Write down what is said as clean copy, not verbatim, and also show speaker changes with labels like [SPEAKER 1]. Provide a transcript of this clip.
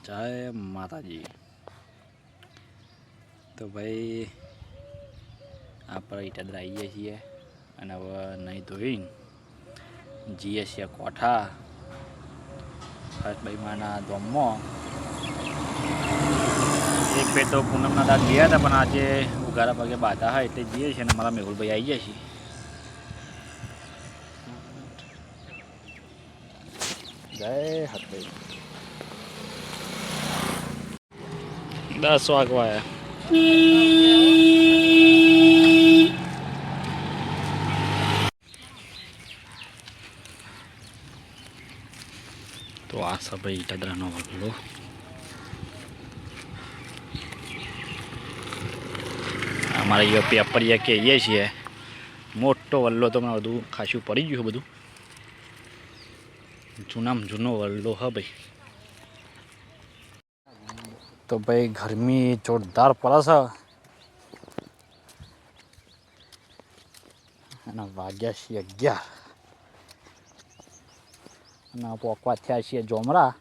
[SPEAKER 1] जय माता जी। तो भाई आप इटदर आईए छे अने हवे नहीं धोई जीए छे कोठा हर्षभाई माना धोमो। एक पे तो पूनमना दाद गया था पण आज उगाड़ा पगे बाधा है एटले जीए छे ने मारा मेहुल भाई आई गया छे। जय हर्षभाई 10 वागवा है। तो आ सब इटदरा नो वगलो अमारा ये पेपरिया कहीए छे मोटो वल्लो तो मैं बधु खासू पड़ी गयुं बधु जूनाम जूनो वल्लो है भाई। तो भाई गर्मी जोरदार पड़े छे वाग्या छे 11 पोकवा थया छे जोमरा।